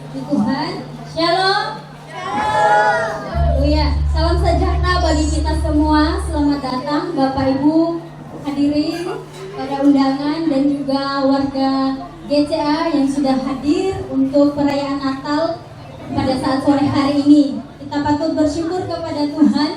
Puji Tuhan. Shalom. Haleluya. Salam sejahtera bagi kita semua. Selamat datang Bapak Ibu hadirin pada undangan dan juga warga GCA yang sudah hadir untuk perayaan Natal pada saat sore hari ini. Kita patut bersyukur kepada Tuhan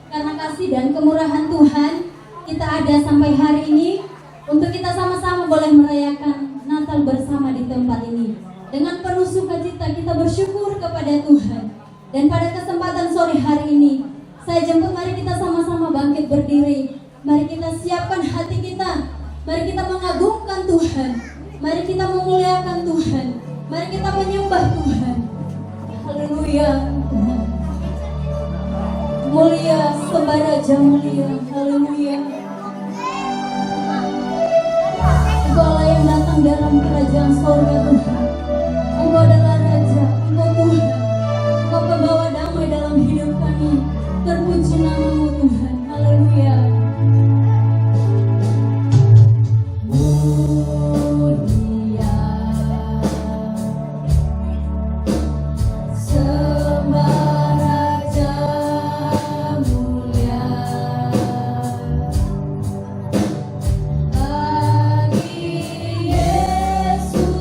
karena kasih dan kemurahan Tuhan kita ada sampai hari ini untuk kita sama-sama boleh merayakan Natal bersama di tempat ini. Dengan penuh sukacita kita bersyukur kepada Tuhan. Dan pada kesempatan sore hari ini saya jemput, mari kita sama-sama bangkit berdiri. Mari kita siapkan hati kita. Mari kita mengagungkan Tuhan. Mari kita memuliakan Tuhan. Mari kita menyembah Tuhan. Haleluya. Mulia, sembah Raja mulia. Haleluya. Engkau Allah yang datang dalam kerajaan sorga Tuhan. Engkau adalah Raja, Engkau Tuhan. Engkau pembawa damai dalam hidup kami. Terpuji namamu Tuhan. Haleluya. Bagi Yesus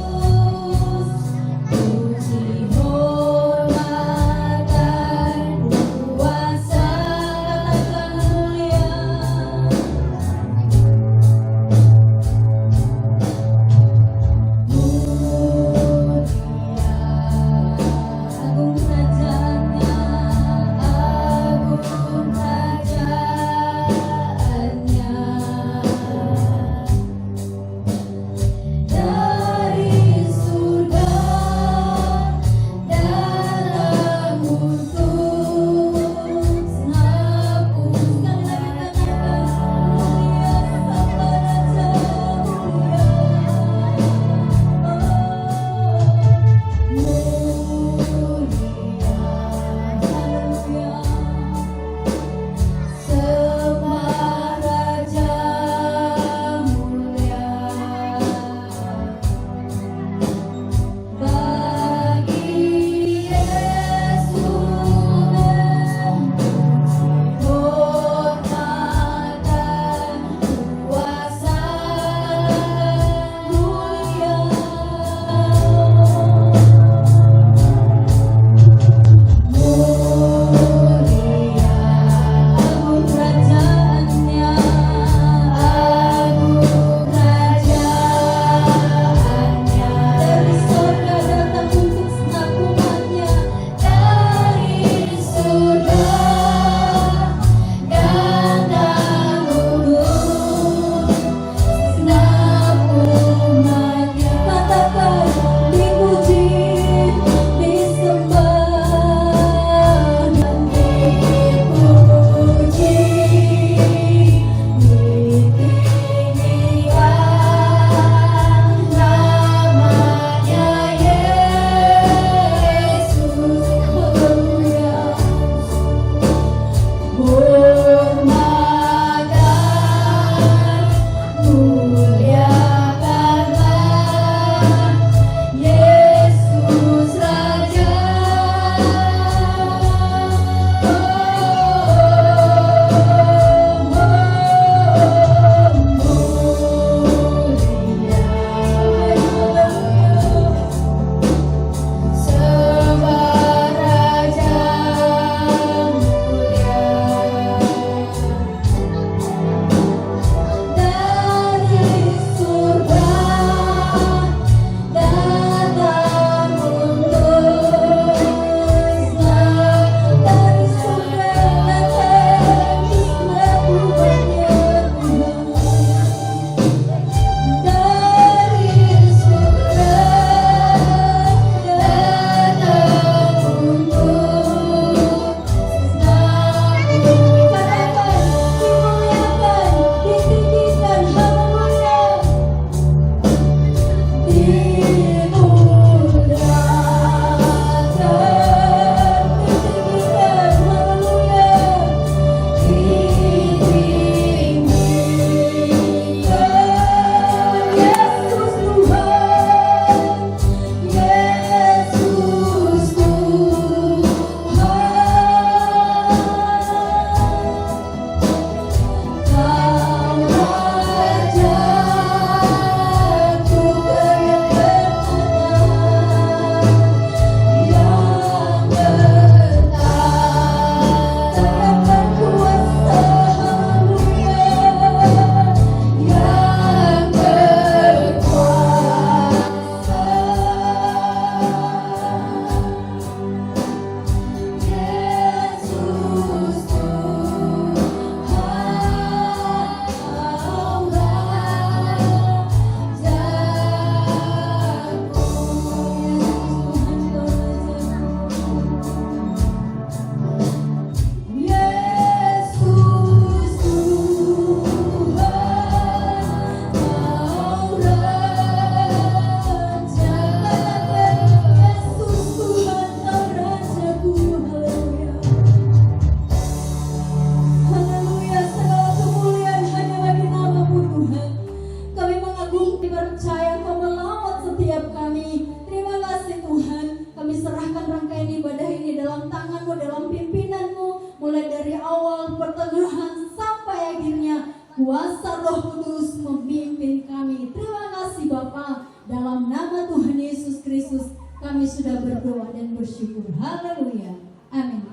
kami sudah berdoa dan bersyukur. Haleluya. Amin.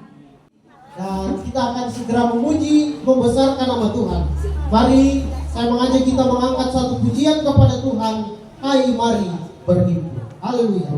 Dan kita akan segera memuji, membesarkan nama Tuhan. Mari saya mengajak kita mengangkat suatu pujian kepada Tuhan. Hai, mari berhimpun. Haleluya.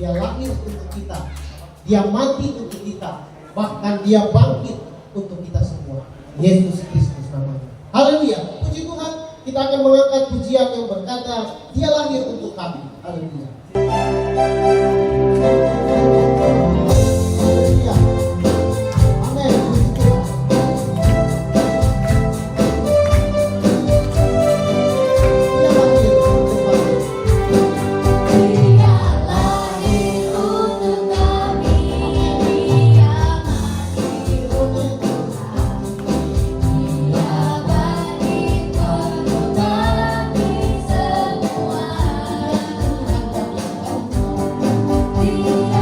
Dia lahir untuk kita, dia mati untuk kita, bahkan dia bangkit untuk kita semua. Yesus Kristus namanya. Haleluya. Puji Tuhan. Kita akan mengangkat pujian yang berkata, dia lahir untuk kami. Haleluya. Haleluya. Amin. Puji Tuhan. Dia lahir untuk kami. Dia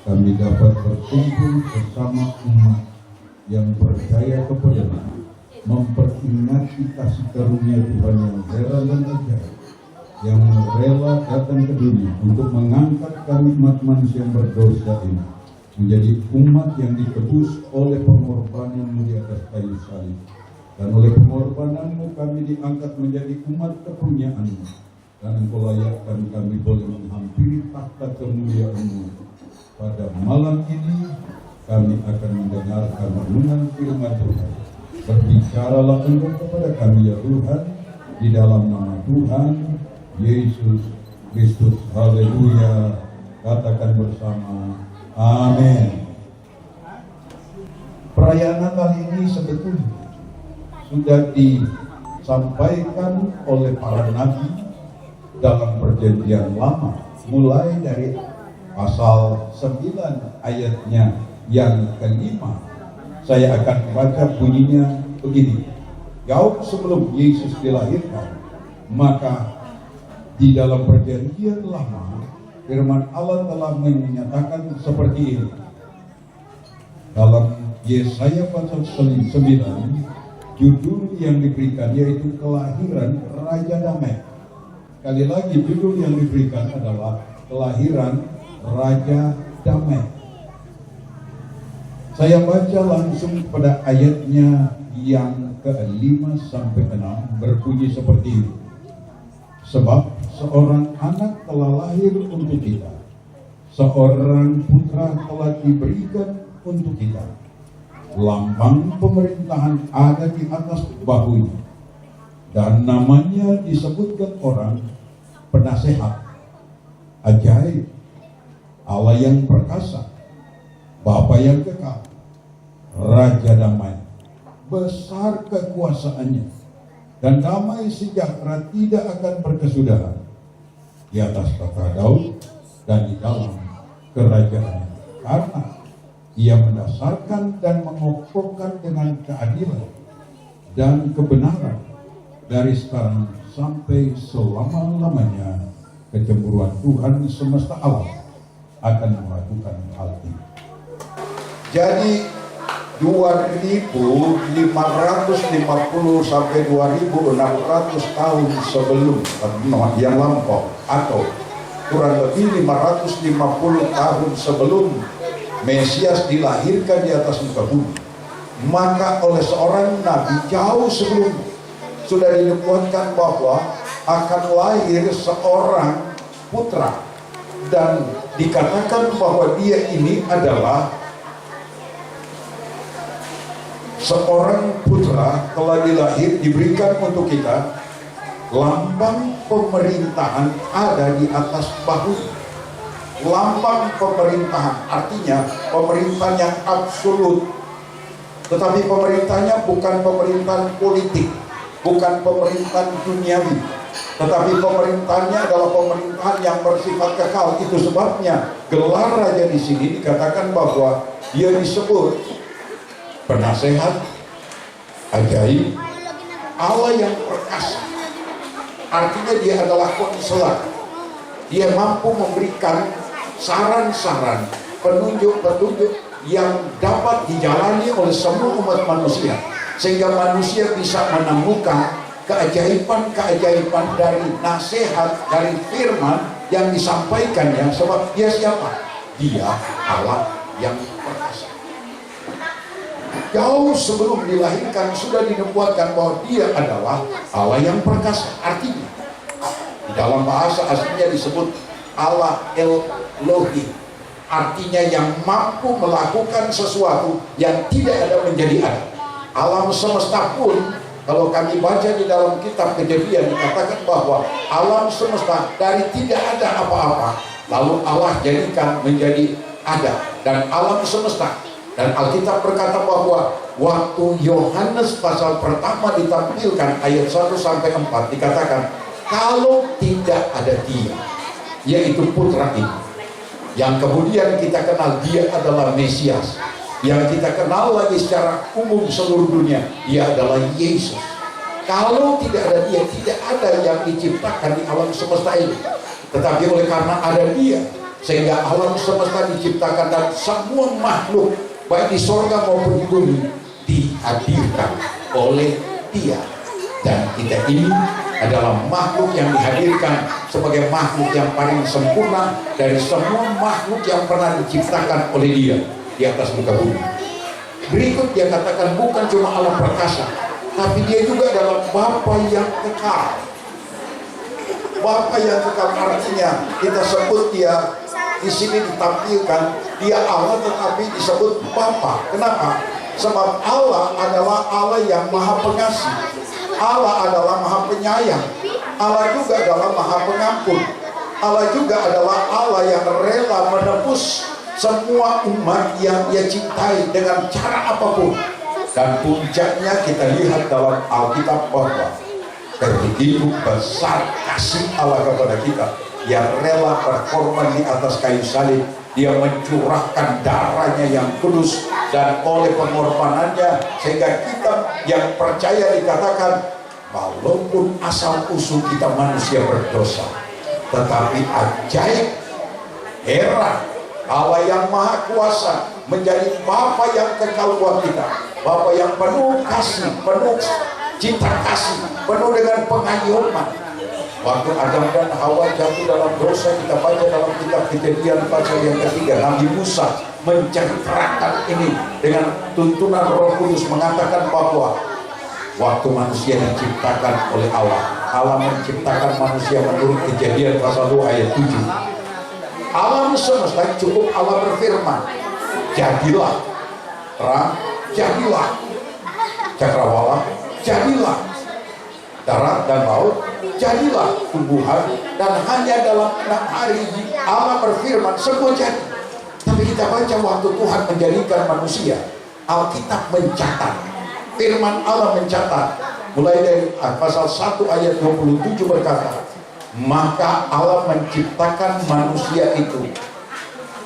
kami dapat berkumpul bersama umat yang percaya kepada-Nya, memperingati kasih karunia Tuhan yang heran dan ajaib, yang rela datang ke dunia untuk mengangkat kami umat manusia yang berdosa ini menjadi umat yang ditebus oleh pengorbanan-Mu di atas kayu salib. Dan oleh pengorbanan-Mu kami diangkat menjadi umat kepunyaan-Mu, dan Engkau layakkan kami boleh menghampiri takhta kemuliaan-Mu. Pada malam ini kami akan mendengarkan renungan firman Tuhan. Berbicaralah Engkau kepada kami ya Tuhan, di dalam nama Tuhan Yesus Kristus. Haleluya. Katakan bersama, amin. Perayaan Natal ini sebetulnya sudah disampaikan oleh para nabi dalam perjanjian lama, mulai dari pasal 9 ayatnya yang kelima. Saya akan baca bunyinya begini. Jauh sebelum Yesus dilahirkan, maka di dalam perjanjian lama firman Allah telah menyatakan seperti ini. Dalam Yesaya pasal 9, judul yang diberikan yaitu kelahiran Raja Damai. Sekali lagi judul yang diberikan adalah kelahiran Raja Damai. Saya baca langsung pada ayatnya yang ke-5 sampai 6, berbunyi seperti ini. Sebab seorang anak telah lahir untuk kita, seorang putra telah diberikan untuk kita. Lambang pemerintahan ada di atas bahunya, dan namanya disebutkan orang penasehat, ajaib, Allah yang perkasa, Bapa yang kekal, Raja damai. Besar kekuasaannya, dan damai sejahtera tidak akan berkesudahan di atas tahta Daud dan di dalam kerajaannya, karena Ia mendasarkan dan mengokohkan dengan keadilan dan kebenaran dari sekarang sampai selama-lamanya. Kecemburuan Tuhan semesta alam akan melakukan hal ini. Jadi 2550 sampai 2600 tahun sebelum yang lampau, atau kurang lebih 550 tahun sebelum Mesias dilahirkan di atas muka bumi, maka oleh seorang nabi jauh sebelum sudah dinubuatkan bahwa akan lahir seorang putra, dan dikatakan bahwa dia ini adalah seorang putra telah dilahir, diberikan untuk kita. Lambang pemerintahan ada di atas bahu. Lambang pemerintahan artinya pemerintahan yang absolut. Tetapi pemerintahnya bukan pemerintahan politik, bukan pemerintahan duniawi, tetapi pemerintahnya adalah pemerintahan yang bersifat kekal. Itu sebabnya gelar raja di sini dikatakan bahwa dia disebut penasehat, ajaib, Allah yang perkasa. Artinya dia adalah konselor. Dia mampu memberikan saran-saran, penunjuk-penunjuk yang dapat dijalani oleh semua umat manusia, sehingga manusia bisa menemukan keajaiban-keajaiban dari nasihat, dari firman yang disampaikannya. Sebab dia siapa? Dia Allah yang perkasa. Jauh sebelum dilahirkan sudah dinubuatkan bahwa dia adalah Allah yang perkasa. Artinya di dalam bahasa aslinya disebut Allah Elohim, artinya yang mampu melakukan sesuatu yang tidak ada menjadi ada. Alam semesta pun, kalau kami baca di dalam kitab Kejadian, dikatakan bahwa alam semesta dari tidak ada apa-apa, lalu Allah jadikan menjadi ada. Dan alam semesta, dan Alkitab berkata bahwa waktu Yohanes pasal pertama ditampilkan ayat 1 sampai 4 dikatakan, kalau tidak ada dia, yaitu putra ini, yang kemudian kita kenal dia adalah Mesias, yang kita kenal lagi secara umum seluruh dunia, dia adalah Yesus. Kalau tidak ada dia, tidak ada yang diciptakan di alam semesta ini. Tetapi oleh karena ada dia, sehingga alam semesta diciptakan, dan semua makhluk baik di sorga maupun di bumi dihadirkan oleh dia. Dan kita ini adalah makhluk yang dihadirkan sebagai makhluk yang paling sempurna dari semua makhluk yang pernah diciptakan oleh dia di atas muka bumi. Berikut dia katakan bukan cuma Allah perkasa, tapi dia juga adalah Bapa yang kekal. Bapa yang kekal artinya kita sebut dia di sini ditampilkan dia Allah tetapi disebut Bapa. Kenapa? Sebab Allah adalah Allah yang maha pengasih, Allah adalah maha penyayang, Allah juga adalah maha pengampun, Allah juga adalah Allah yang rela menebus semua umat yang dia cintai dengan cara apapun. Dan puncaknya kita lihat dalam Alkitab bahwa begitu besar kasih Allah kepada kita, yang rela berkorban di atas kayu salib. Dia mencurahkan darahnya yang kudus, dan oleh pengorbanannya sehingga kita yang percaya dikatakan walaupun asal usul kita manusia berdosa, tetapi ajaib, heran, Allah yang maha kuasa menjadi Bapa yang kekal buat kita, Bapa yang penuh kasih, penuh cinta kasih, penuh dengan pengayuman. Waktu Adam dan Hawa jatuh dalam dosa, kita baca dalam kitab Kejadian pasal yang ketiga, Nabi Musa menceritakan ini dengan tuntunan Roh Kudus, mengatakan bahwa waktu manusia diciptakan oleh Allah, Allah menciptakan manusia menurut Kejadian pasal 2 ayat 7. Alam semesta cukup Allah berfirman, jadilah terang, jadilah cakrawala, jadilah darat dan laut, jadilah tumbuhan, dan hanya dalam 6 hari Allah berfirman semua jadi. Tapi kita baca waktu Tuhan menjadikan manusia, Alkitab mencatat, firman Allah mencatat, mulai dari pasal 1 ayat 27 berkata, maka Allah menciptakan manusia itu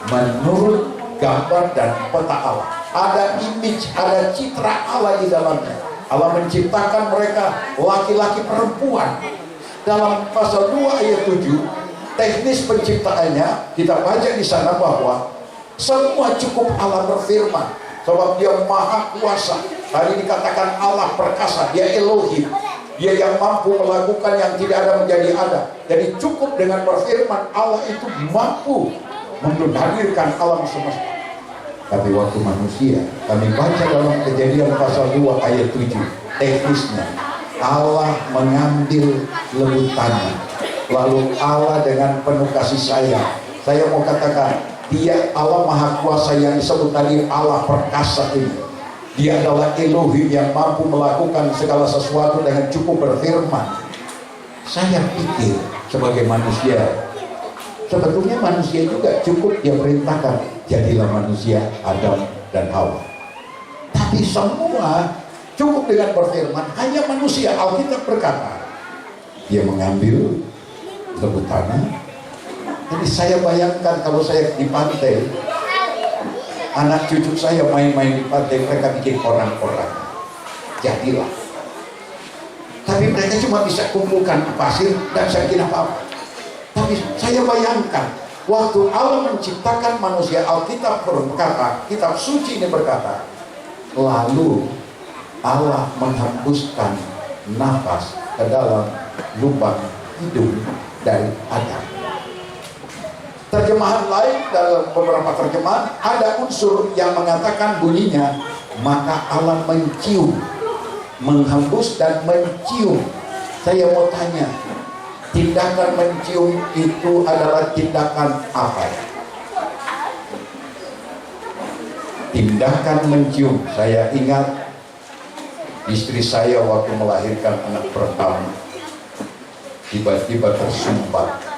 menurut gambar dan peta Allah. Ada image, ada citra Allah di dalamnya. Allah menciptakan mereka laki-laki perempuan. Dalam pasal 2 ayat 7, teknis penciptaannya kita baca di sana bahwa semua cukup Allah berfirman, sebab dia maha kuasa. Tadi dikatakan Allah perkasa, dia Elohim, dia yang mampu melakukan yang tidak ada menjadi ada. Jadi cukup dengan berfirman, Allah itu mampu menghadirkan alam semesta. Tapi waktu manusia, kami baca dalam Kejadian pasal 2 ayat 7, teknisnya Allah mengambil lembut tanah, lalu Allah dengan penuh kasih sayang Saya mau katakan, Dia Allah Maha Kuasa yang disebut tadi Allah perkasa ini. Dia adalah Elohim yang mampu melakukan segala sesuatu dengan cukup berfirman. Saya pikir sebagai manusia, sebetulnya manusia juga cukup dia perintahkan, jadilah manusia Adam dan Hawa. Tapi semua cukup dengan berfirman. Hanya manusia, Alkitab berkata, dia mengambil lebut tanah. Jadi saya bayangkan kalau saya di pantai, anak cucu saya main-main di pantai, mereka bikin orang-orang. Jadilah. Tapi mereka cuma bisa kumpulkan pasir dan saya bikin apa-apa. Tapi saya bayangkan, waktu Allah menciptakan manusia, Alkitab berkata, kitab suci ini berkata, lalu Allah menghembuskan nafas ke dalam lubang hidung dari Adam. Terjemahan lain, dalam beberapa terjemahan ada unsur yang mengatakan bunyinya, maka Allah mencium, menghembus dan mencium. Saya mau tanya, tindakan mencium itu adalah tindakan apa? Tindakan mencium. Saya ingat istri saya waktu melahirkan anak pertama, tiba-tiba tersumbat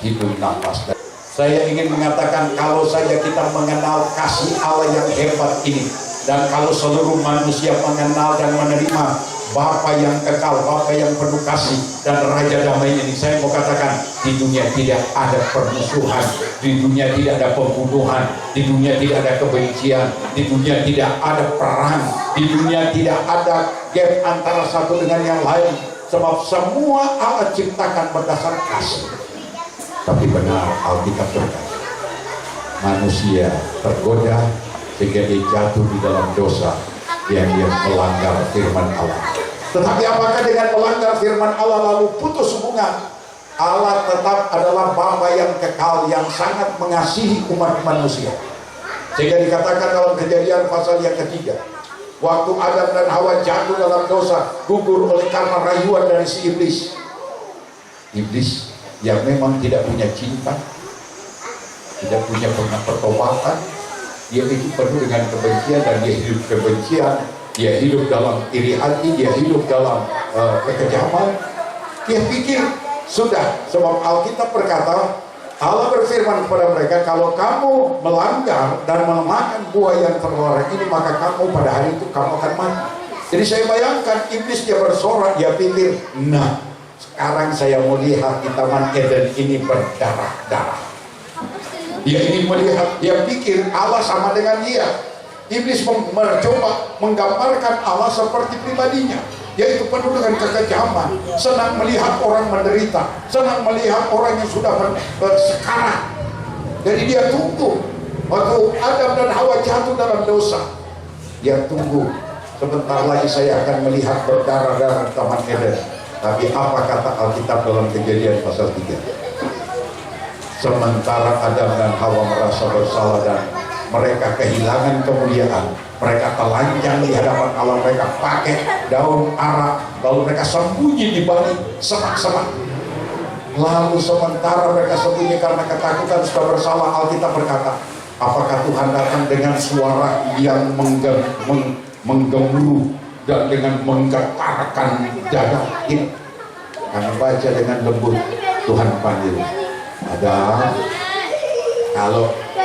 hidung nafas. Saya ingin mengatakan, kalau saja kita mengenal kasih Allah yang hebat ini, dan kalau seluruh manusia mengenal dan menerima Bapa yang kekal, Bapa yang penuh kasih dan Raja damai ini, saya mau katakan, di dunia tidak ada permusuhan, di dunia tidak ada pembunuhan, di dunia tidak ada kebencian, di dunia tidak ada perang, di dunia tidak ada gap antara satu dengan yang lain, sebab semua Allah ciptakan berdasar kasih. Tapi benar Alkitab berkata, manusia tergoda sehingga dia jatuh di dalam dosa yang dia melanggar firman Allah. Tetapi apakah dengan melanggar firman Allah lalu putus hubungan? Allah tetap adalah Bapa yang kekal, yang sangat mengasihi umat manusia. Sehingga dikatakan dalam Kejadian pasal yang ketiga, waktu Adam dan Hawa jatuh dalam dosa, gugur oleh karena rayuan dari si iblis. Iblis yang memang tidak punya cinta, tidak punya pertobatan, dia hidup penuh dengan kebencian, dan dia hidup kebencian, dia hidup dalam iri hati, dia hidup dalam kekejaman. Dia pikir sudah, sebab Alkitab berkata, Allah berfirman kepada mereka, kalau kamu melanggar dan memakan buah yang terlarang ini, maka kamu pada hari itu kamu akan mati. Jadi saya bayangkan iblis dia bersorak, dia pikir, nah sekarang saya mau lihat di Taman Eden ini berdarah-darah. Dia ingin melihat, dia pikir Allah sama dengan dia. Iblis mencoba menggambarkan Allah seperti pribadinya, yaitu penuh dengan kekejaman, senang melihat orang menderita, senang melihat orang yang sudah sekarat. Jadi dia tunggu waktu Adam dan Hawa jatuh dalam dosa, dia tunggu, sebentar lagi saya akan melihat berdarah-darah di Taman Eden. Tapi apa kata Alkitab dalam Kejadian pasal 3? Sementara Adam dan Hawa merasa bersalah dan mereka kehilangan kemuliaan, mereka telanjang di hadapan Allah, mereka pakai daun ara, lalu mereka sembunyi di balik semak-semak. Lalu sementara mereka sembunyi karena ketakutan sudah bersalah, Alkitab berkata, apakah Tuhan datang dengan suara yang menggemuruh dan dengan menggetarkan dada ini? Kami baca dengan lembut, Tuhan panggil, ada,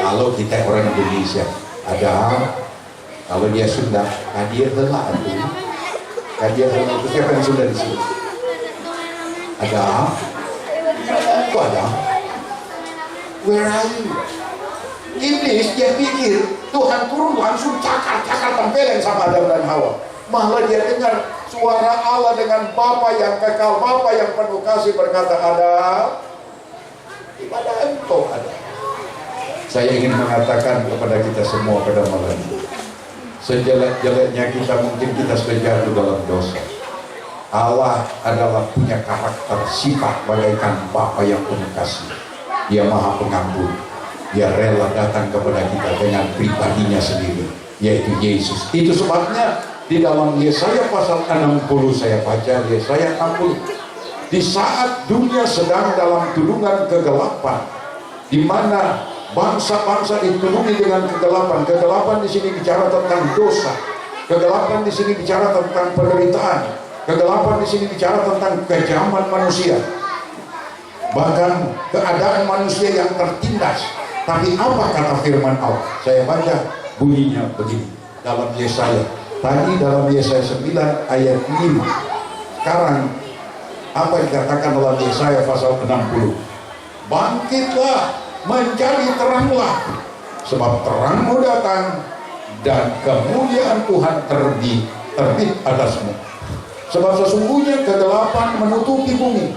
kalau kita orang Indonesia, ada, kalau dia Sunda, hadir heula atuh. Hadir heula itu siapa yang Sunda di sini? Ada? Kok ada? Where are you? Iblis dia pikir Tuhan turun langsung cakar-cakar tempeleng sama Adam dan Hawa. Malah dia dengar suara Allah dengan Bapa yang kekal, Bapa yang penuh kasih berkata, Adam, ibadah engkau ada. Saya ingin mengatakan kepada kita semua pada malam ini, sejelek-jeleknya kita mungkin kita sudah jatuh dalam dosa, Allah adalah punya karakter sifat bagaikan Bapa yang penuh kasih. Dia Maha Pengampun. Dia rela datang kepada kita dengan pribadinya sendiri, yaitu Yesus. Itu sebabnya di dalam Yesaya pasal 60 saya baca, Yesaya 60, di saat dunia sedang dalam tulungan kegelapan, di mana bangsa-bangsa dipenuhi dengan kegelapan. Kegelapan di sini bicara tentang dosa. Kegelapan di sini bicara tentang penderitaan. Kegelapan di sini bicara tentang kejaman manusia. Bahkan keadaan manusia yang tertindas. Tapi apa kata firman Allah? Saya baca bunyinya begini dalam Yesaya. Tadi dalam Yesaya 9 ayat 5. Sekarang apa yang dikatakan dalam Yesaya pasal 60? Bangkitlah, menjadi teranglah, sebab terangmu datang dan kemuliaan Tuhan terbit atasmu. Sebab sesungguhnya kegelapan menutupi bumi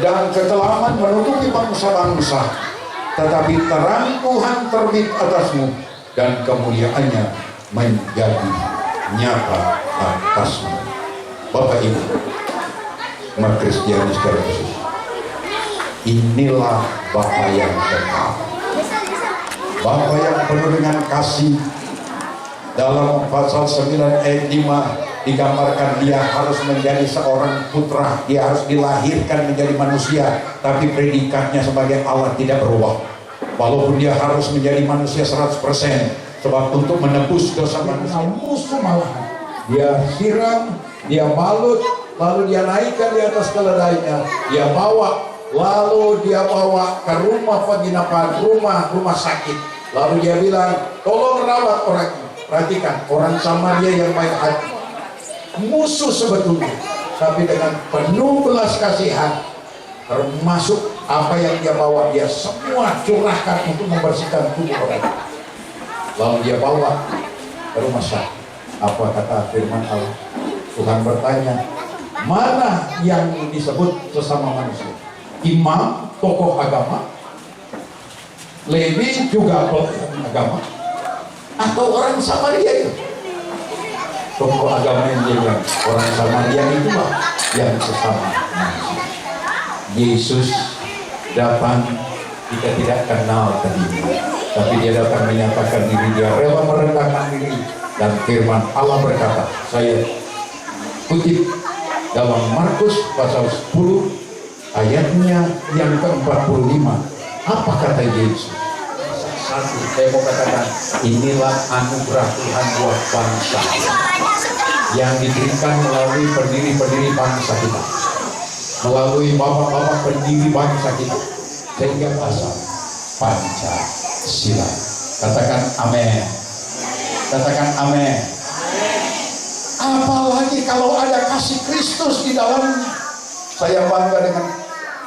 dan kekelaman menutupi bangsa-bangsa, tetapi terang Tuhan terbit atasmu dan kemuliaannya menjadi nyata atasmu. Bapak Ibu, umat Kristiani secara khusus, inilah Bapa yang kekal, Bapa yang penuh dengan kasih. Dalam pasal 9 ayat 5 digambarkan dia harus menjadi seorang putra, dia harus dilahirkan menjadi manusia, tapi predikatnya sebagai Allah tidak berubah. Walaupun dia harus menjadi manusia 100%, sebab untuk menebus dosa manusia musuh malahan dia siram, dia balut, lalu dia naikkan di atas keledainya, dia bawa, lalu dia bawa ke rumah penginapan, rumah sakit, lalu dia bilang, tolong rawat orang ini. Perhatikan, orang Samaria yang baik hati, musuh sebetulnya, tapi dengan penuh belas kasihan, termasuk apa yang dia bawa, dia semua curahkan untuk membersihkan tubuh orang. Lalu dia bawa ke rumah sakit. Apa kata firman Allah? Tuhan bertanya, mana yang disebut sesama manusia? Imam, tokoh agama, Lewi juga tokoh agama, atau orang Samaria itu? Tokoh agama yang dia bilang, orang Samaria itulah yang sesama manusia. Yesus datang, kita tidak kenal tadinya, tapi dia datang menyatakan diri, dia rela merendahkan diri, dan firman Allah berkata, saya kutip dalam Markus pasal 10 ayatnya yang ke-45. Apa kata Yesus? Satu, saya mau katakan, inilah anugerah Tuhan buat bangsa yang diberikan melalui pendiri-pendiri bangsa kita, melalui bapak-bapak pendiri bangsa kita, sehingga pasal Pancasila. Katakan amin. Katakan amin. Apalagi kalau ada kasih Kristus di dalamnya. Saya bangga dengan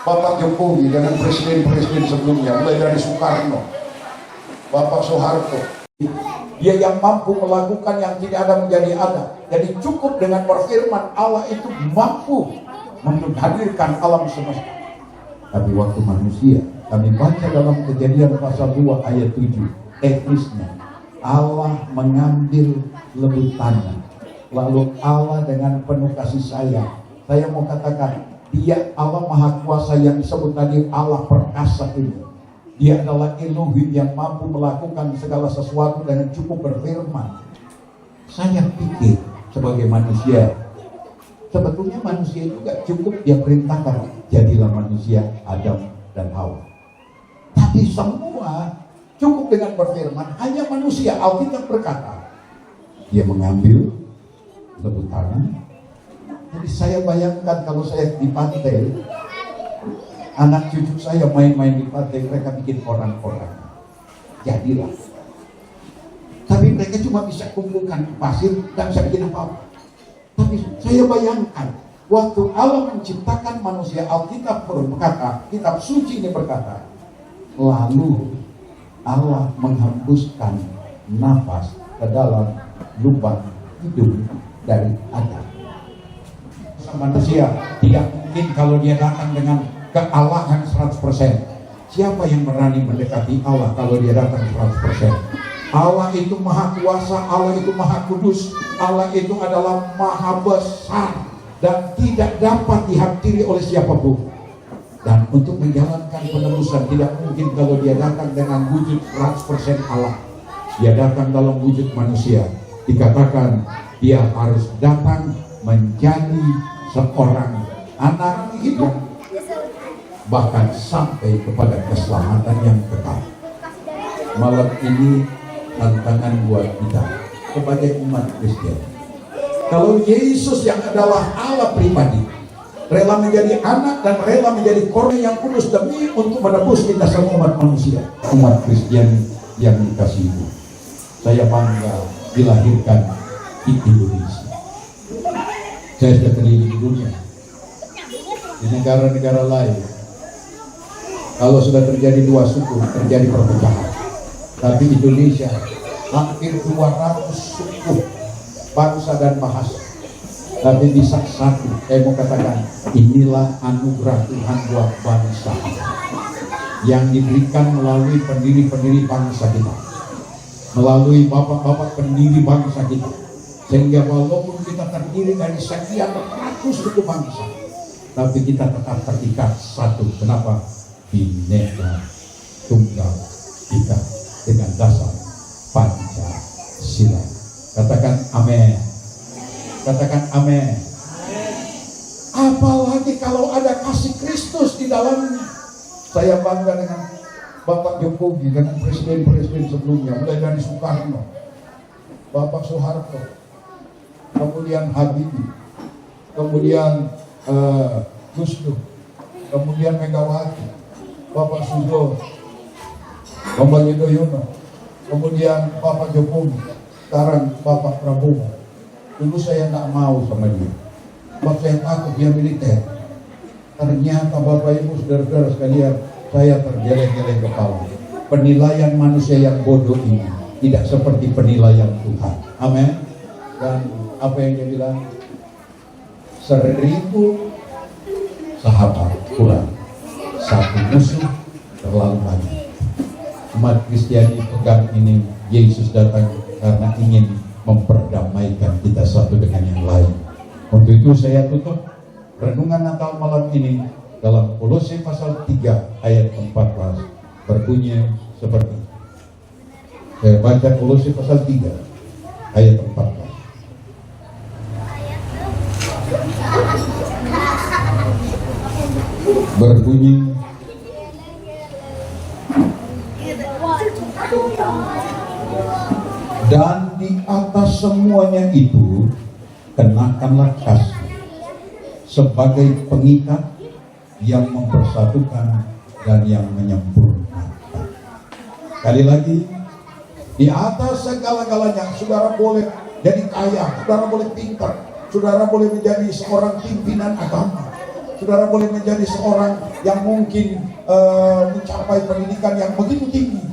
Bapak Jokowi, dengan presiden-presiden sebelumnya, mulai dari Soekarno, Bapak Soeharto. Dia yang mampu melakukan yang tidak ada menjadi ada. Jadi cukup dengan berfirman, Allah itu mampu menghadirkan alam semesta. Tapi waktu manusia, kami baca dalam Kejadian pasal 2 ayat 7, teknisnya Allah mengambil lebut tanah, lalu Allah dengan penuh kasih sayang, saya mau katakan, dia Allah Maha Kuasa yang disebut tadi Allah perkasa ini. Dia adalah Elohim yang mampu melakukan segala sesuatu dengan cukup berfirman. Saya pikir sebagai manusia, sebetulnya manusia juga cukup dia perintahkan, jadilah manusia Adam dan Hawa. Tapi semua cukup dengan berfirman, hanya manusia. Alkitab berkata, dia mengambil lebut tanah. Jadi saya bayangkan kalau saya di pantai, anak cucu saya main-main di pantai, mereka bikin orang-orang. Jadilah. Tapi mereka cuma bisa kumpulkan pasir dan bisa bikin apa-apa. Tapi saya bayangkan, waktu Allah menciptakan manusia, Alkitab berkata, kitab suci ini berkata, lalu Allah menghembuskan nafas ke dalam lubang hidung dari Adam. Manusia tidak mungkin kalau dia datang dengan kealahan 100%. Siapa yang berani mendekati Allah kalau dia datang 100%? Allah itu maha kuasa, Allah itu maha kudus, Allah itu adalah maha besar dan tidak dapat dihampiri oleh siapapun. Dan untuk menjalankan penebusan tidak mungkin kalau dia datang dengan wujud 100% Allah. Dia datang dalam wujud manusia. Dikatakan dia harus datang menjadi seorang anak hidup. bahkan sampai kepada keselamatan yang kekal. Malam ini tantangan buat kita sebagai umat Kristen. Kalau Yesus yang adalah Allah pribadi rela menjadi anak dan rela menjadi korban yang kudus demi untuk menebus kita semua umat manusia, umat Kristen yang dikasihi, saya bangga dilahirkan di Indonesia. Saya sudah keliling dunia, di negara-negara lain. Kalau sudah terjadi dua suku, terjadi perpecahan. Tapi Indonesia hampir 200 suku, bangsa dan bahasa. Tapi bisa satu, saya mau katakan, inilah anugerah Tuhan buat bangsa yang diberikan melalui pendiri-pendiri bangsa kita, melalui bapak-bapak pendiri bangsa kita, sehingga walaupun kita terdiri dari sekian ratus suku bangsa, tapi kita tetap terikat satu. Kenapa? Bhinneka Tunggal Ika dengan dasar Pancasila. Katakan amin. Katakan amin. Apalagi kalau ada kasih Kristus di dalamnya. Saya bangga dengan Bapak Jokowi, dengan presiden-presiden sebelumnya, mulai dari Soekarno, Bapak Soeharto, kemudian Habibie, kemudian Gus Dur, kemudian Megawati, Bapak Sujo, Bapak Yudhoyono, kemudian Bapak Jokowi, sekarang Bapak Prabowo. Dulu saya nggak mau sama dia, sebab saya takut dia militer. Ternyata Bapak Ibu saudara-saudara sekalian, saya tergeleng-geleng kepala. Penilaian manusia yang bodoh ini tidak seperti penilaian Tuhan. Amin. Dan apa yang dia bilang? 1000 sahabat kurang, 1 musuh terlalu banyak. Umat Kristiani pegang ini. Yesus datang karena ingin memperdamaikan kita satu dengan yang lain. Untuk itu saya tutup renungan Natal malam ini dalam Kolose pasal 3 ayat 14, berbunyi seperti ini. Saya baca Kolose pasal 3 ayat 14. Berbunyi, dan di atas semuanya itu kenakanlah kasih sebagai pengikat yang mempersatukan dan yang menyempurnakan. Kali lagi, di atas segala-galanya saudara boleh jadi kaya, saudara boleh pintar, saudara boleh menjadi seorang pimpinan agama, saudara boleh menjadi seorang yang mungkin mencapai pendidikan yang begitu tinggi.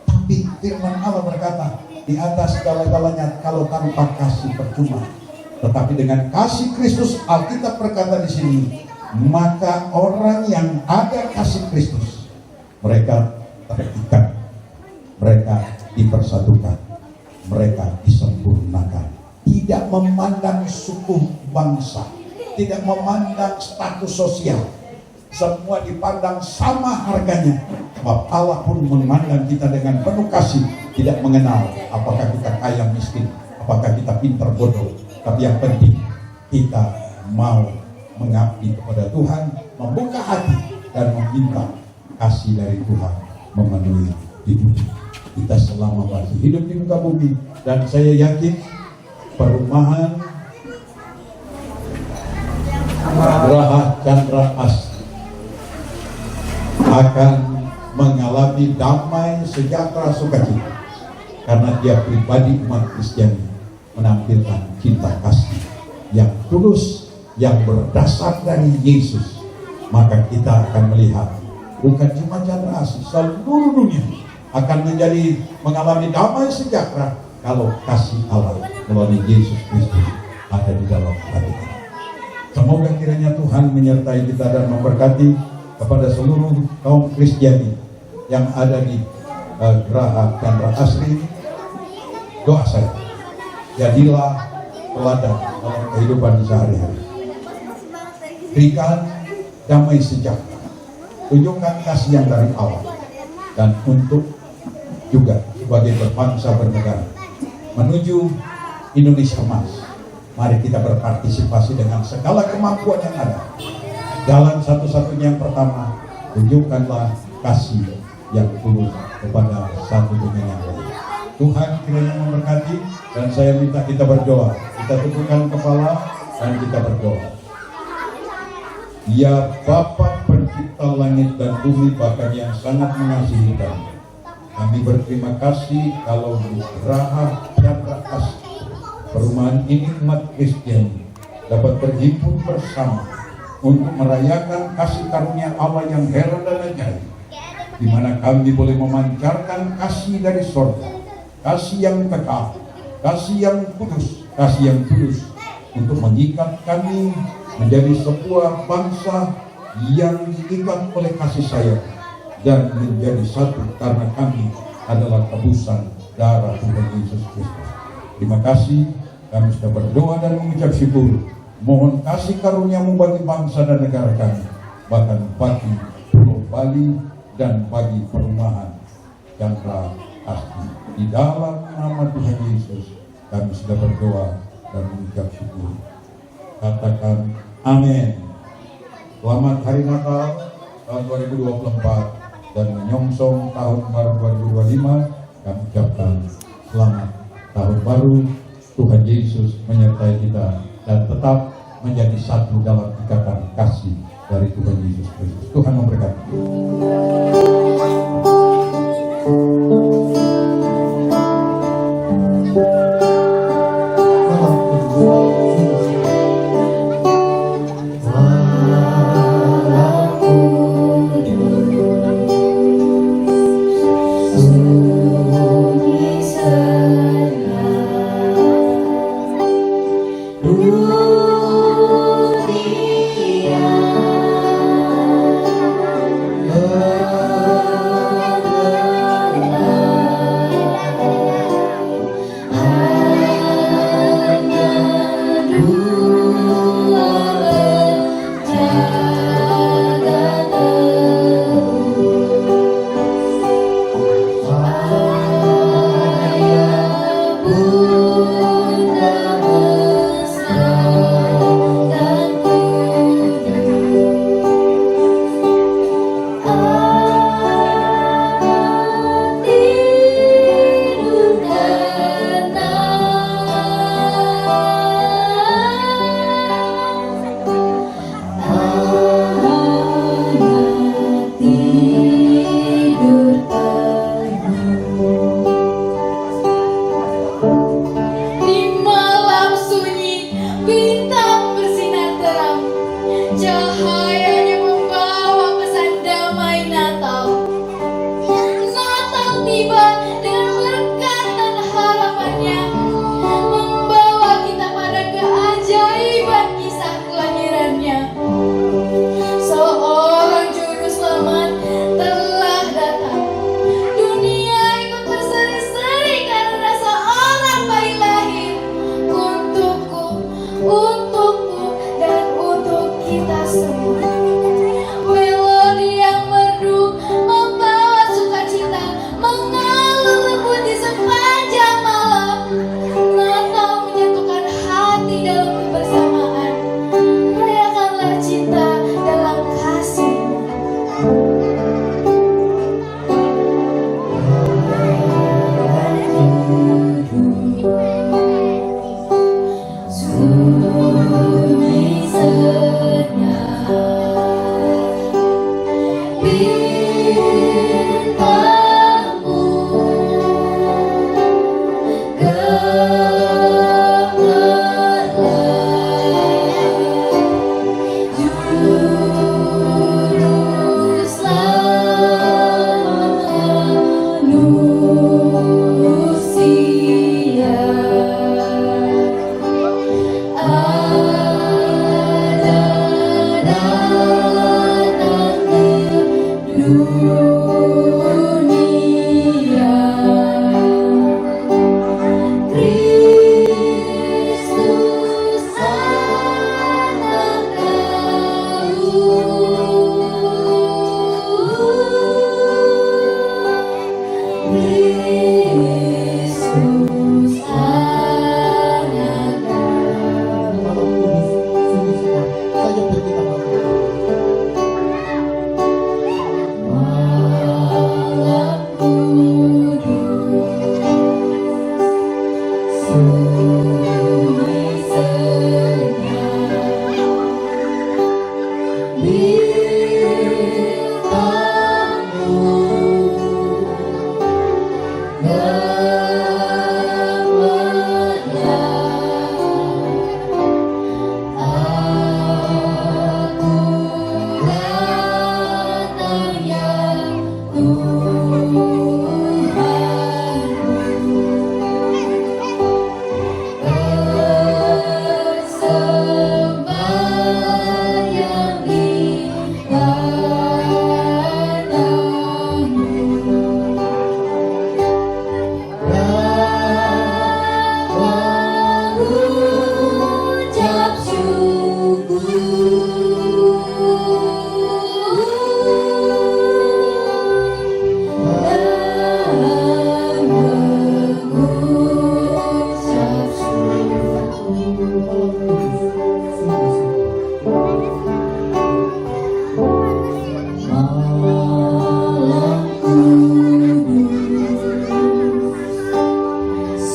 Tapi firman Allah berkata, di atas segala-galanya kalau tanpa kasih percuma. Tetapi dengan kasih Kristus, Alkitab berkata di sini, maka orang yang ada kasih Kristus, mereka terikat, mereka dipersatukan, mereka disempurnakan. Tidak memandang suku bangsa, tidak memandang status sosial, semua dipandang sama harganya. Sebab Allah pun memandang kita dengan penuh kasih, tidak mengenal apakah kita kaya miskin, apakah kita pintar bodoh. Tapi yang penting kita mau mengabdi kepada Tuhan, membuka hati dan meminta kasih dari Tuhan memenuhi hidup kita selama masih hidup di muka bumi. Dan saya yakin perumahan Geraha Chandra Asri akan mengalami damai, sejahtera, sukacita karena dia pribadi umat Kristiani menampilkan cinta kasih yang tulus, yang berdasar dari Yesus. Maka kita akan melihat bukan cuma Chandra Asri, seluruh dunia akan mengalami damai sejahtera kalau kasih Allah melalui Yesus Kristus ada di dalam hati kita. Semoga kiranya Tuhan menyertai kita dan memberkati kepada seluruh kaum Kristiani yang ada di Geraha Chandra Asri. Doa saya, jadilah teladan dalam kehidupan sehari-hari. Berikan damai sejahtera, tunjukkan kasih yang dari Allah, dan untuk juga sebagai berbangsa bernegara menuju Indonesia emas. Mari kita berpartisipasi dengan segala kemampuan yang ada. Jalan satu-satunya yang pertama tunjukkanlah kasih yang tulus kepada satu dengan yang lain. Tuhan kiranya memberkati, dan saya minta kita berdoa. Kita tundukkan kepala dan kita berdoa. Ya Bapa pencipta langit dan bumi, bahkan yang sangat mengasihi kami berterima kasih kalau di Geraha Chandra Kasih perumahan ini umat Kristiani dapat berhimpun bersama untuk merayakan kasih karunia Allah yang heran dan ajaib, di mana kami boleh memancarkan kasih dari sorga, kasih yang kekal, kasih yang kudus, kasih yang tulus, untuk mengikat kami menjadi sebuah bangsa yang diikat oleh kasih sayang dan menjadi satu karena kami adalah tebusan darah Tuhan Yesus Kristus. Terima kasih, kami sudah berdoa dan mengucap syukur. Mohon kasih karunia-Mu bagi bangsa dan negara kami, bahkan bagi Pulau Bali dan bagi perumahan Chandra Kasih. Di dalam nama Tuhan Yesus kami sudah berdoa dan mengucap syukur. Katakan amin. Selamat Hari Natal tahun 2024 dan menyongsong tahun baru 2025. Kami ucapkan selamat tahun baru. Tuhan Yesus menyertai kita dan tetap menjadi satu dalam ikatan kasih dari Tuhan Yesus Kristus. Tuhan memberkati. Dunia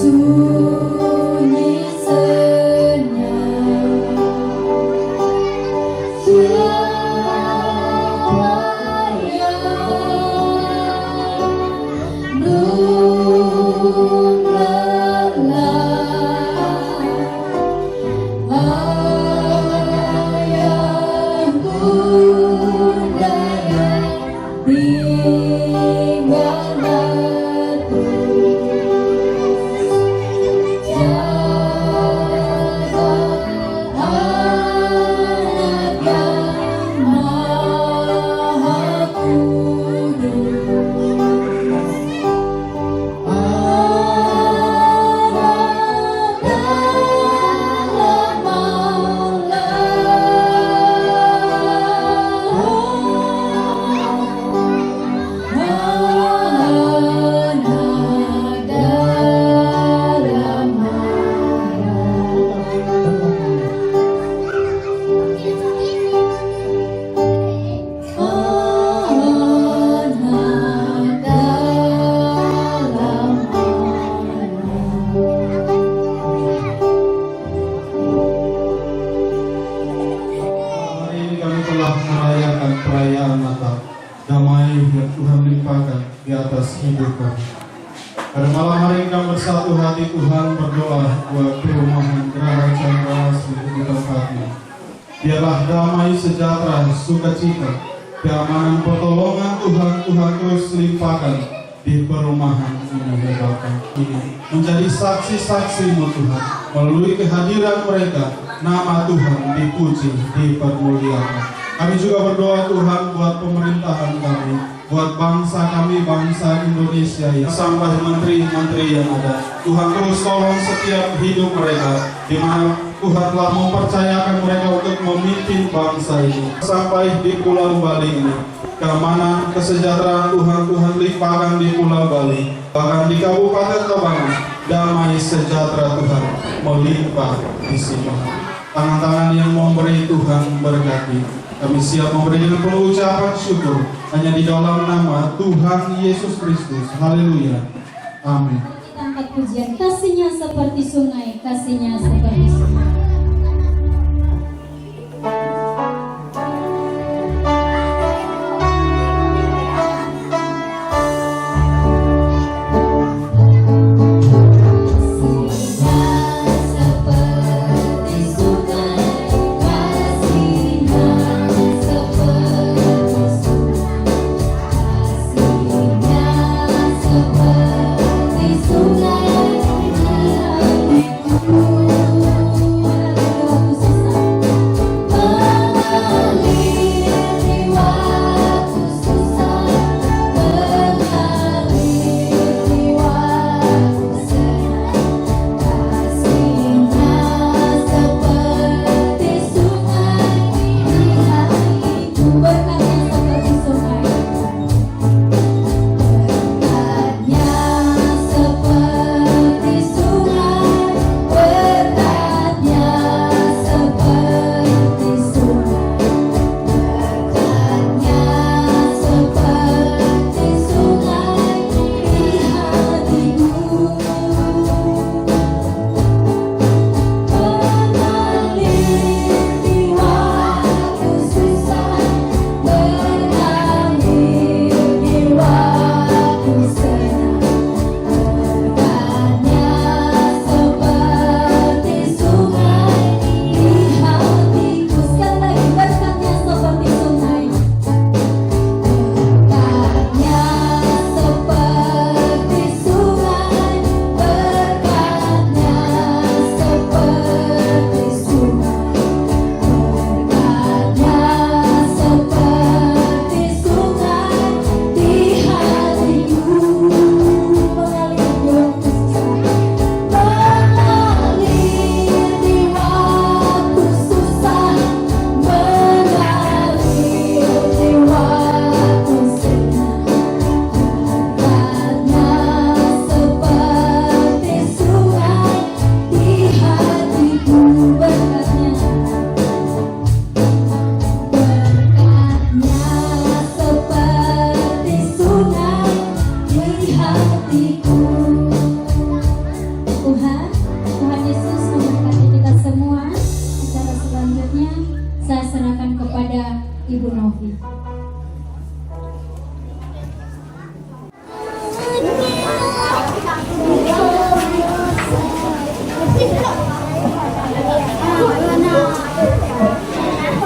sunyi senyap siapa yang belum lelah ayah bunda yang tinggal batu jaga anak yang maha Hari ini kami telah merayakan perayaan Natal. Damai yang Tuhan limpahkan di atas hidup kami. Pada malam hari ini kami bersatu hati Tuhan berdoa buat perumahan Geraha Chandra Asri di tempat ini. Biarlah damai, sejahtera, sukacita, keamanan, pertolongan Tuhan terus limpahkan di perumahan ini ya Bapa. Ini menjadi saksi-saksi-Mu Tuhan. Melalui kehadiran mereka, nama Tuhan dipuji, dipermuliakan. Kami juga berdoa Tuhan buat pemerintahan kami, buat bangsa kami, bangsa Indonesia yang sampai menteri-menteri yang ada. Tuhan terus tolong setiap hidup mereka, di mana Tuhan telah mempercayakan mereka untuk memimpin bangsa ini. Sampai di Pulau Bali ini, keamanan, kesejahteraan Tuhan limpahkan di Pulau Bali. Bahkan di Kabupaten Tabanan, damai sejahtera Tuhan melimpah di sini. Tangan-tangan yang memberi Tuhan berkati. Kami siap memberi dengan penuh ucapan syukur hanya di dalam nama Tuhan Yesus Kristus. Haleluya. Amin. Kita angkat pujian, kasihnya seperti sungai, kasihnya seperti sungai. Seperti sungai di hatiku.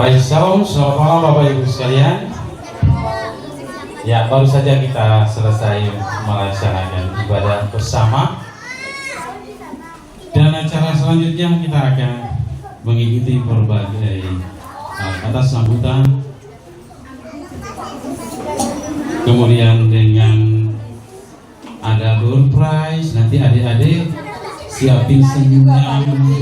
Baik, shalom, selamat malam Bapak Ibu sekalian. Ya, baru saja kita selesai melaksanakan ibadah bersama. Dan acara selanjutnya kita akan mengikuti berbagai kata sambutan. Kemudian dengan ada door prize, nanti adik-adik siapin senyum,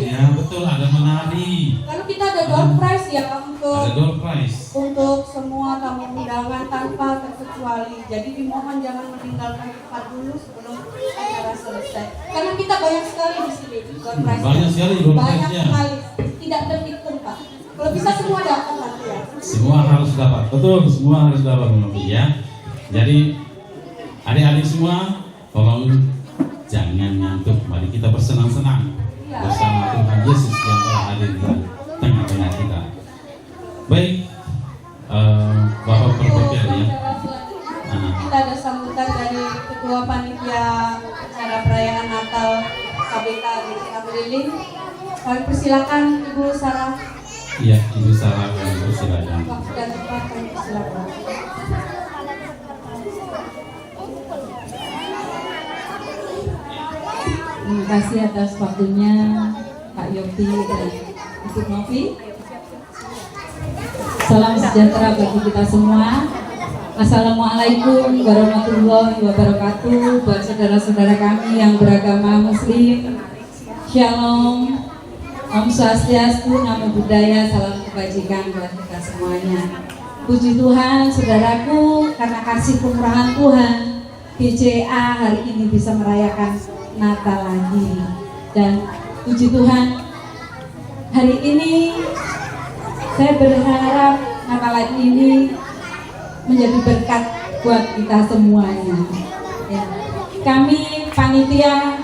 ya betul, ada menari. Lalu kita ada door prize ya Ada door prize. untuk semua tamu undangan tanpa terkecuali. Jadi dimohon jangan meninggalkan tempat dulu sebelum acara selesai. Karena kita banyak sekali di sini door prize. Banyak sekali door Banyak prize-nya. sekali. Tidak terhitung Pak. Kalau bisa semua dapat nanti ya. Semua harus dapat, betul, semua harus dapat ya. Jadi adik-adik semua tolong jangan ngantuk. Mari kita bersenang-senang bersama Tuhan Yesus yang telah hadir di tengah-tengah kita. Baik, Bapak Perpekir ya. Kita ada sambutan dari Ketua Panitia acara perayaan Natal KBK di Kabilin. Kami persilakan Ibu Sarah. Iya, Ibu Sarah, kami silakan. Waktu dan tempat kami persilakan. Terima kasih atas waktunya Pak Yopi dan Ibu Novi. Salam sejahtera bagi kita semua. Assalamualaikum warahmatullahi wabarakatuh. Buat saudara-saudara kami yang beragama Muslim, Shalom, Om Swastiastu, Namo Buddhaya, salam kebajikan buat kita semuanya. Puji Tuhan, saudaraku, karena kasih kemurahan Tuhan, GCA hari ini bisa merayakan Natal lagi. Dan puji Tuhan, hari ini saya berharap Natal ini menjadi berkat buat kita semuanya. Ya. Kami panitia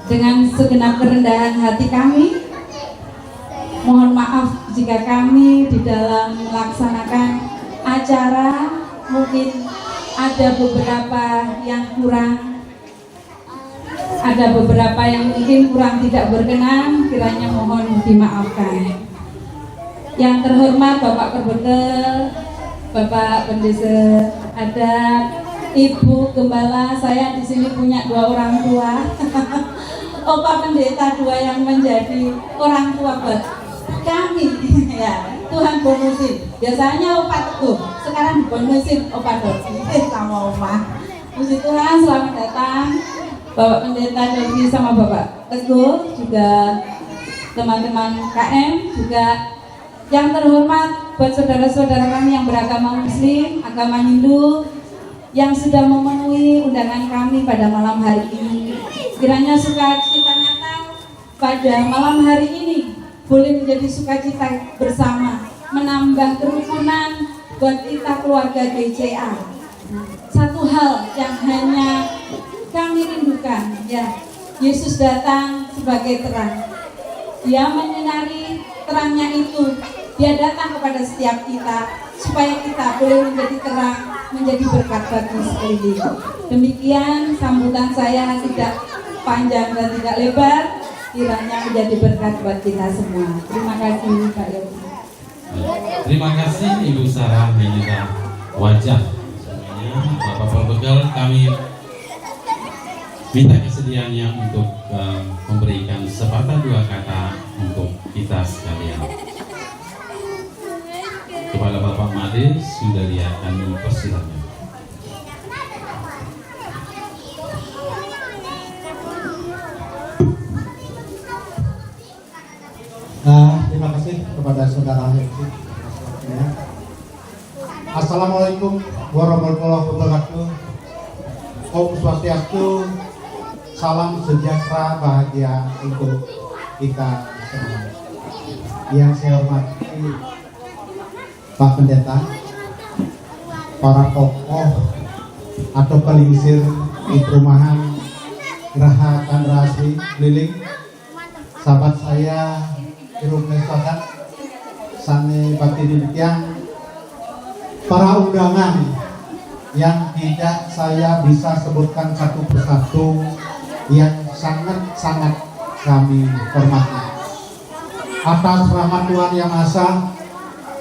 dengan segenap kerendahan hati kami, mohon maaf jika kami di dalam melaksanakan acara mungkin ada beberapa yang kurang, ada beberapa yang mungkin kurang tidak berkenan, kiranya mohon dimaafkan. Yang terhormat Bapak Perbekel, Bapak Pendeta Adat, Ibu Gembala, saya di sini punya 2 orang tua. Opa Pendeta 2 yang menjadi orang tua buat kami. Ya, Tuhan bonusin. Biasanya Opa Teguh, sekarang bonusin Opa Dorsi sama Oma. Puji Tuhan, selamat datang Bapak Pendeta Dorsi sama Bapak Teguh, juga teman-teman KM, juga yang terhormat buat saudara-saudara kami yang beragama Muslim, agama Hindu, yang sudah memenuhi undangan kami pada malam hari ini. Kiranya sukacita Natal pada malam hari ini boleh menjadi sukacita bersama, menambah kerukunan buat kita keluarga GCA. Satu hal yang hanya kami rindukan, ya, Yesus datang sebagai terang. Dia menyinari terangnya itu. Dia datang kepada setiap kita supaya kita boleh menjadi terang, menjadi berkat bagi sekeliling. Demikian sambutan saya, tidak panjang dan tidak lebar, kiranya menjadi berkat buat kita semua. Terima kasih Pak Yogi. Terima kasih Ibu Sarah Menita Wajah. Semuanya Bapak Perbekel, kami minta kesediaannya untuk memberikan sepatah 2 kata untuk kita sekalian. Kepada Bapak Made Sundaria kami persilakan. Terima kasih kepada saudara Hepsi. Assalamualaikum warahmatullahi wabarakatuh. Om Swastiastu, salam sejahtera bahagia untuk kita semua. Yang saya hormati Pak Pendeta, para tokoh atau pelingsir di perumahan Geraha Kandrasri Keliling, sahabat saya Irung Mesokan, Sane Batini Tiang, para undangan yang tidak saya bisa sebutkan satu persatu, yang sangat-sangat kami hormati. Atas rahmat Tuhan Yang Maha Esa,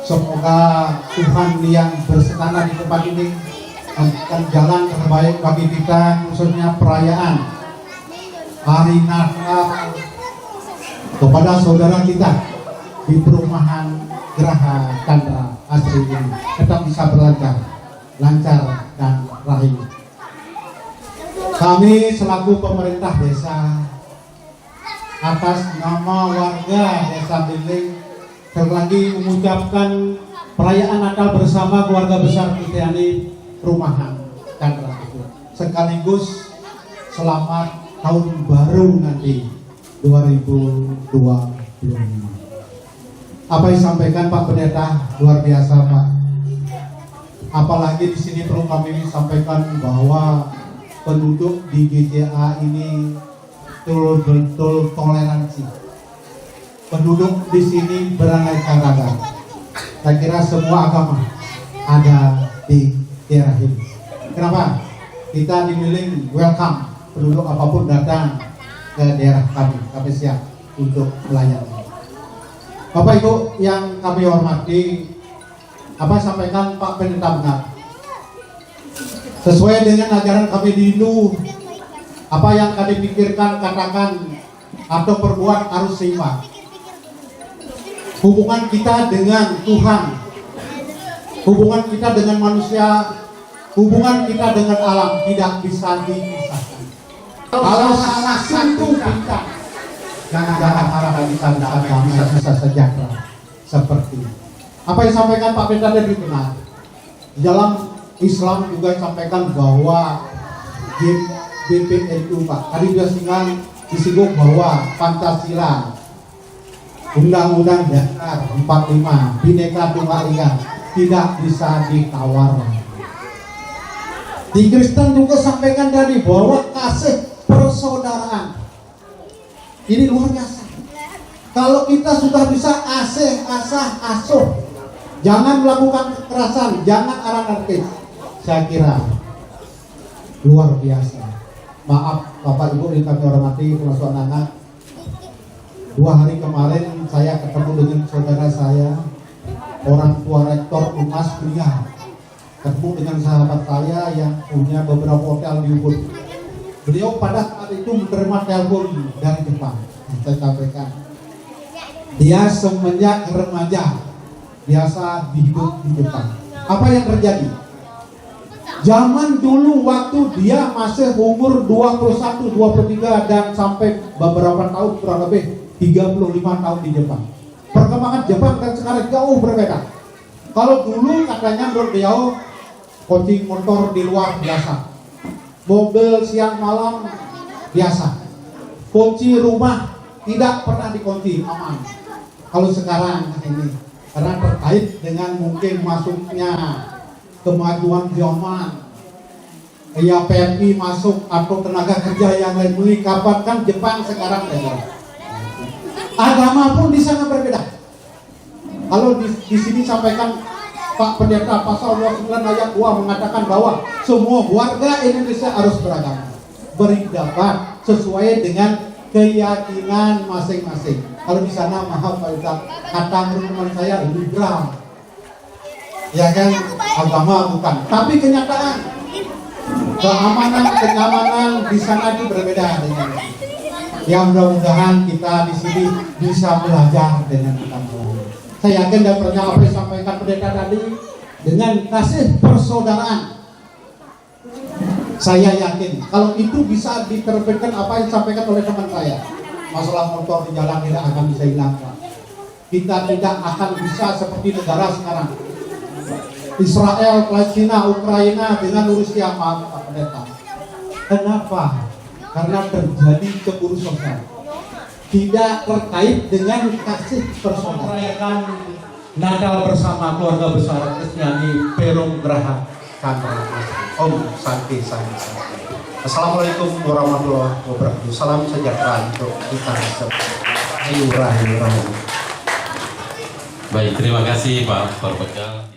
Semoga Tuhan yang bersetanah di tempat ini memberikan jalan terbaik bagi kita, khususnya perayaan Hari Natal kepada saudara kita di perumahan Geraha Chandra Asri ini tetap bisa lancar dan rahim. Kami selaku pemerintah desa atas nama warga Desa Biling sekali lagi mengucapkan perayaan Natal bersama keluarga besar Kristiani Perumahan Chandra itu. Sekaligus selamat tahun baru nanti 2025. Apa yang disampaikan Pak Pendeta luar biasa, Pak. Apalagi di sini perlu kami sampaikan bahwa penduduk di GCA ini betul-betul toleransi. Penduduk di sini beraneka ragam. Saya kira semua agama ada di daerah ini. Kenapa? Kita dimiliki welcome, penduduk apapun datang ke daerah kami siap untuk melayani. Bapak Ibu yang kami hormati, apa sampaikan Pak Pendeta benar. Sesuai dengan ajaran kami di Hindu, apa yang kami pikirkan, katakan, atau perbuat harus seimbang. Hubungan kita dengan Tuhan, hubungan kita dengan manusia, hubungan kita dengan alam tidak bisa dipisahkan. Kalau salah satu kita, jangan harap kita bisa sejahtera seperti ini. Apa yang disampaikan Pak Pendeta tadi benar. Di dalam Islam juga disampaikan bahwa BPNU Pak, tadi sudah disinggung bahwa Pancasila, Undang-Undang Dasar 45, Bhinneka Tunggal Ika tidak bisa ditawar. Di Kristen juga sampaikan tadi bahwa kasih persaudaraan ini luar biasa. Kalau kita sudah bisa asuh, jangan melakukan kekerasan, jangan anarkis. Saya kira luar biasa. Maaf Bapak Ibu yang kami hormati, termasuk anak-anak. 2 hari kemarin saya ketemu dengan saudara saya, orang tua rektor UNAS Pria. Ketemu dengan sahabat saya yang punya beberapa hotel di Ubud. Beliau pada saat itu menerima telepon dari Jepang. Saya sampaikan, dia semenjak remaja biasa hidup di Jepang. Apa yang terjadi? Zaman dulu waktu dia masih umur 21, 23 dan sampai beberapa tahun, kurang lebih 35 tahun di Jepang. Perkembangan Jepang dan sekarang jauh berbeda. Kalau dulu katanya menurut beliau kunci motor di luar biasa, mobil siang malam biasa, kunci rumah tidak pernah dikunci, aman. Kalau sekarang ini karena terkait dengan mungkin masuknya kemajuan zaman, ya PMI masuk atau tenaga kerja yang lain kapan kan Jepang sekarang agama pun di sana berbeda. Kalau di sini sampaikan Pak Pendeta pasal 29 ayat 2 mengatakan bahwa semua warga Indonesia harus beragama, beribadah sesuai dengan keyakinan masing-masing. Kalau di sana maaf Pak Pendeta, kata teman saya liberal, ya kan, agama bukan, tapi kenyataan keamanan di sana itu berbeda dengan ini. Ya mudah-mudahan kita di sini bisa belajar dengan kita. Saya yakin dan percaya apa yang disampaikan pendeta tadi dengan kasih persaudaraan. Saya yakin kalau itu bisa diterapkan apa yang disampaikan oleh teman saya, masalah motor di jalan tidak akan bisa hilang. Kita tidak akan bisa seperti negara sekarang, Israel, Palestina, Ukraina dengan Rusia, Pak Pendeta. Kenapa? Karena terjadi cemburu sosial, tidak terkait dengan kasih persaudaraan. Merayakan Natal bersama keluarga besar Kristiani Perum Geraha Chandra Om Santi Santi. Assalamualaikum warahmatullahi wabarakatuh. Salam sejahtera untuk kita semua. Ayo rahayu. Baik, terima kasih Pak Perbekal.